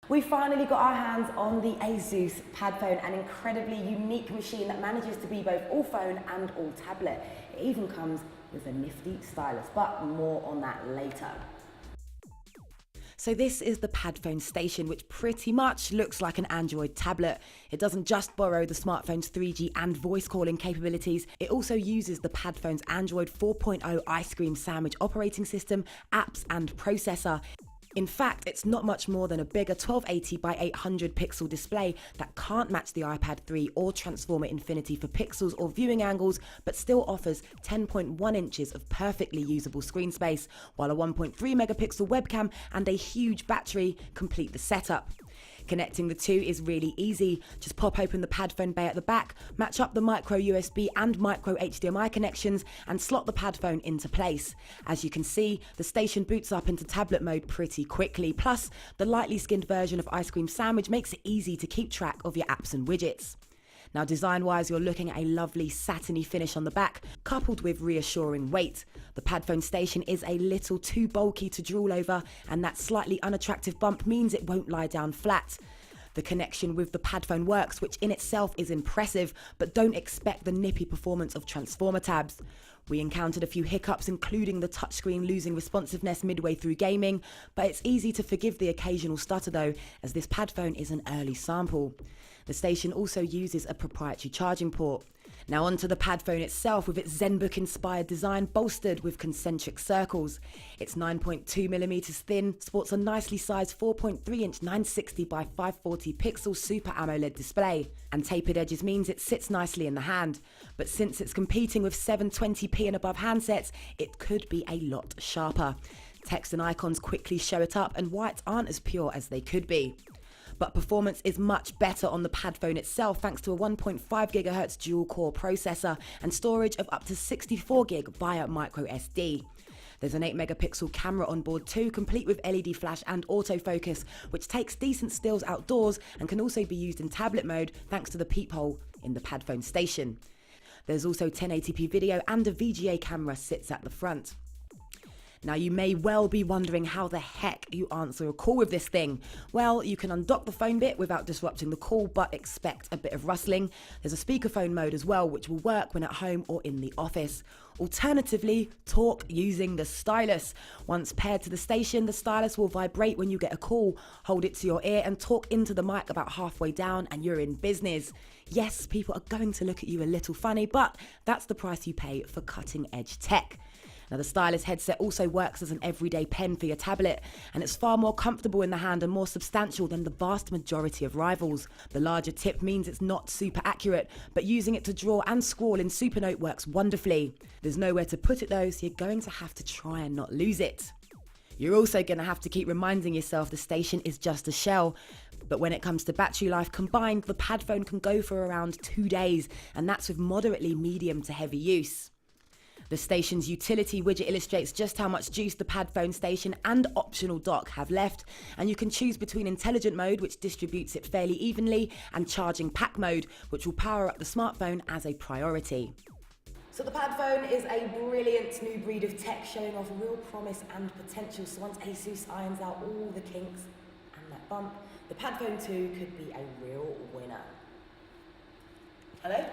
We finally got our hands on the Asus Padfone, an incredibly unique machine that manages to be both all phone and all tablet. It even comes with a nifty stylus, but more on that later. So this is the Padfone Station, which pretty much looks like an Android tablet. It doesn't just borrow the smartphone's 3G and voice calling capabilities, it also uses the Padfone's Android 4.0 ice cream sandwich operating system, apps and processor. In fact, it's not much more than a bigger 1280 by 800 pixel display that can't match the iPad 3 or Transformer Infinity for pixels or viewing angles, but still offers 10.1 inches of perfectly usable screen space, while a 1.3 megapixel webcam and a huge battery complete the setup. Connecting the two is really easy. Just pop open the Padfone bay at the back, match up the micro USB and micro HDMI connections, and slot the Padfone into place. As you can see, the station boots up into tablet mode pretty quickly. Plus, the lightly skinned version of Ice Cream Sandwich makes it easy to keep track of your apps and widgets. Now, design-wise, you're looking at a lovely satiny finish on the back, coupled with reassuring weight. The Padfone Station is a little too bulky to drool over, and that slightly unattractive bump means it won't lie down flat. The connection with the Padfone works, which in itself is impressive, but don't expect the nippy performance of Transformer tabs. We encountered a few hiccups, including the touchscreen losing responsiveness midway through gaming, but it's easy to forgive the occasional stutter though, as this Padfone is an early sample. The station also uses a proprietary charging port. Now onto the Padfone itself, with its ZenBook-inspired design bolstered with concentric circles. It's 9.2mm thin, sports a nicely sized 4.3-inch 960 by 540 pixel Super AMOLED display, and tapered edges means it sits nicely in the hand. But since it's competing with 720p and above handsets, it could be a lot sharper. Text and icons quickly show it up, and whites aren't as pure as they could be. But performance is much better on the Padfone itself thanks to a 1.5 GHz dual-core processor and storage of up to 64GB via microSD. There's an 8 megapixel camera on board too, complete with LED flash and autofocus, which takes decent stills outdoors and can also be used in tablet mode thanks to the peephole in the Padfone Station. There's also 1080p video, and a VGA camera sits at the front. Now, you may well be wondering how the heck you answer a call with this thing. Well, you can undock the phone bit without disrupting the call, but expect a bit of rustling. There's a speakerphone mode as well, which will work when at home or in the office. Alternatively, talk using the stylus. Once paired to the station, the stylus will vibrate when you get a call. Hold it to your ear and talk into the mic about halfway down and you're in business. Yes, people are going to look at you a little funny, but that's the price you pay for cutting edge tech. Now, the stylus headset also works as an everyday pen for your tablet, and it's far more comfortable in the hand and more substantial than the vast majority of rivals. The larger tip means it's not super accurate, but using it to draw and scrawl in Supernote works wonderfully. There's nowhere to put it though, so you're going to have to try and not lose it. You're also going to have to keep reminding yourself the station is just a shell. But when it comes to battery life combined, the Padfone can go for around 2 days, and that's with moderately medium to heavy use. The station's utility widget illustrates just how much juice the Padfone Station and optional dock have left, and you can choose between intelligent mode, which distributes it fairly evenly, and charging pack mode, which will power up the smartphone as a priority. So the Padfone is a brilliant new breed of tech, showing off real promise and potential. So once Asus irons out all the kinks and that bump, the Padfone 2 could be a real winner. Hello?